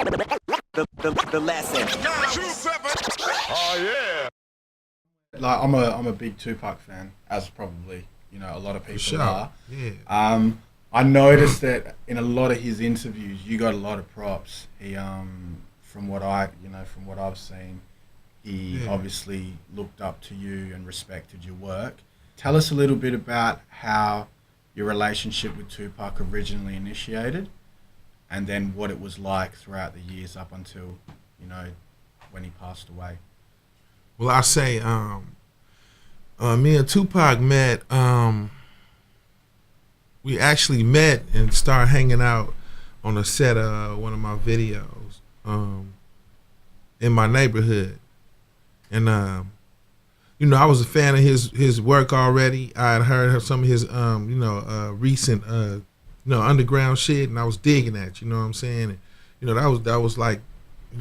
The lesson. Oh yeah. Like I'm a big Tupac fan, as probably a lot of people are. Yeah. I noticed that in a lot of his interviews, you got a lot of props. He from what I've seen, he obviously looked up to you and respected your work. Tell us a little bit about how your relationship with Tupac originally initiated, and then what it was like throughout the years up until when he passed away. Well, I say, me and Tupac met. We actually met and started hanging out on a set of one of my videos in my neighborhood, and I was a fan of his work already. I had heard some of his recent underground shit, and I was digging that. You know what I'm saying? And, that was like,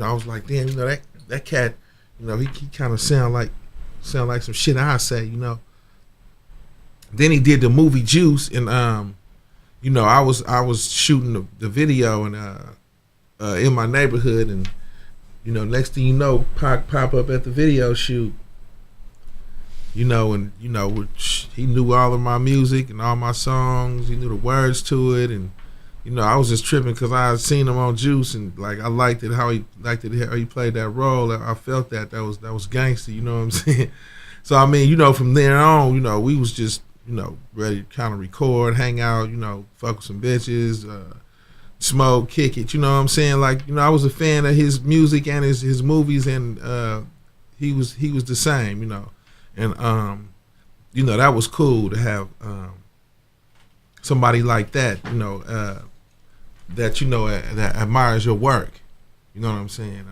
I was like, damn, that cat, he kind of sound like some shit I say, Then he did the movie Juice, and I was shooting the video and in my neighborhood, and next thing you know, Pac pop up at the video shoot, he knew all of my music and all my songs. He knew the words to it, and I was just tripping because I had seen him on Juice, and like I liked it how he played that role. I felt that was gangster. You know what I'm saying? So I mean, from there on, we was just ready to kind of record, hang out, fuck with some bitches, smoke, kick it. You know what I'm saying? Like I was a fan of his music and his movies, and he was the same. And that was cool to have somebody like that, that admires your work. You know what I'm saying?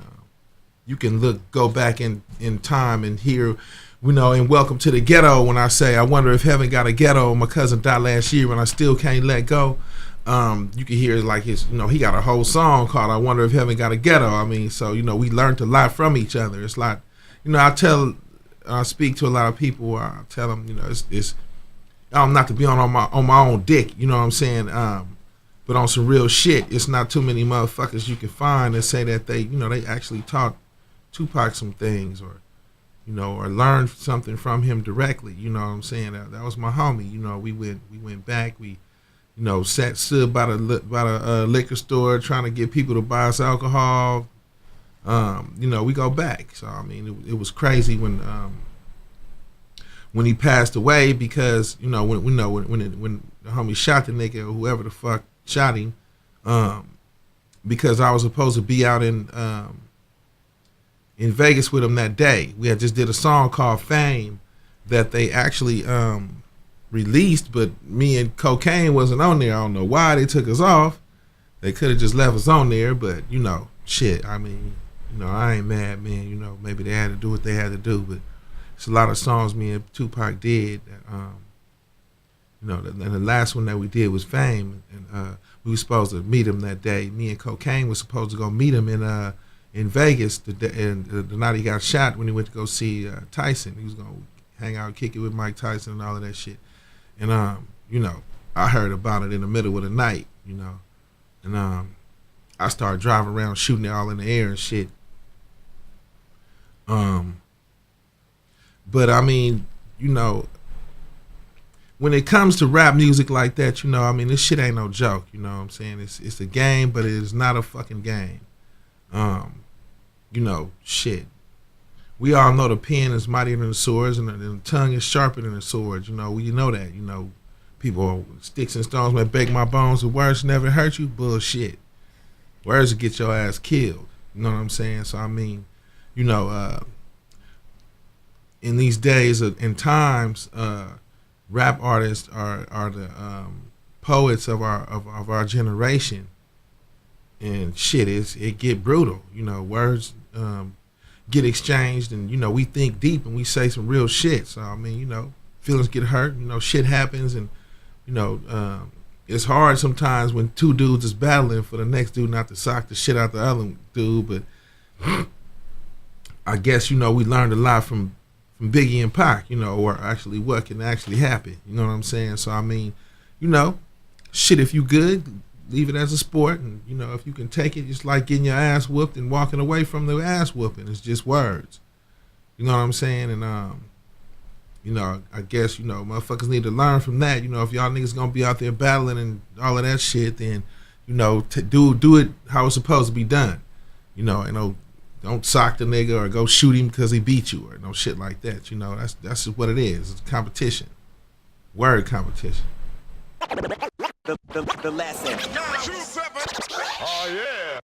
You can go back in time and hear, in Welcome to the Ghetto, when I say, I wonder if heaven got a ghetto. My cousin died last year and I still can't let go. You can hear like his, he got a whole song called I Wonder If Heaven Got a Ghetto. I mean, so, we learned a lot from each other. It's like, I speak to a lot of people. I tell them, it's not to be on my own dick. You know what I'm saying? But on some real shit, it's not too many motherfuckers you can find that say that they actually taught Tupac some things, or learned something from him directly. You know what I'm saying? That was my homie. We went back. We stood by the liquor store trying to get people to buy us alcohol. We go back. So I mean, it was crazy when he passed away, because when the homie shot the nigga, or whoever the fuck shot him, because I was supposed to be out in Vegas with him that day. We had just did a song called Fame that they actually released, but me and Cocaine wasn't on there. I don't know why they took us off. They could have just left us on there, but shit. I mean, I ain't mad, man. Maybe they had to do what they had to do, but it's a lot of songs me and Tupac did that, and the last one that we did was Fame, and we were supposed to meet him that day. Me and Cocaine was supposed to go meet him in Vegas the night he got shot, when he went to go see Tyson. He was gonna hang out, kick it with Mike Tyson and all of that shit. And I heard about it in the middle of the night, and I started driving around shooting it all in the air and shit. But I mean, when it comes to rap music like that, this shit ain't no joke. You know what I'm saying? It's a game, but it is not a fucking game. Shit. We all know the pen is mightier than the swords, and the tongue is sharper than the swords. We know that. People, sticks and stones may break my bones, but words never hurt you. Bullshit. Words will get your ass killed. You know what I'm saying? So I mean, in these days and times, rap artists are the poets of our generation, and shit, it get brutal. Words get exchanged, and we think deep and we say some real shit. So I mean, feelings get hurt. Shit happens, and it's hard sometimes when two dudes is battling for the next dude not to sock the shit out the other dude. But I guess we learned a lot from Biggie and Pac, or actually what can actually happen. You know what I'm saying? So I mean, shit, if you good, leave it as a sport, and you know, if you can take it, just like getting your ass whooped and walking away from the ass whooping. It's just words. You know what I'm saying? And you know, I guess, you know, motherfuckers need to learn from that. You know, if y'all niggas gonna be out there battling and all of that shit, then, you know, do it how it's supposed to be done. You know, don't sock the nigga or go shoot him because he beat you or no shit like that. You know, that's just what it is. It's competition. Word competition. The last 927. Oh yeah.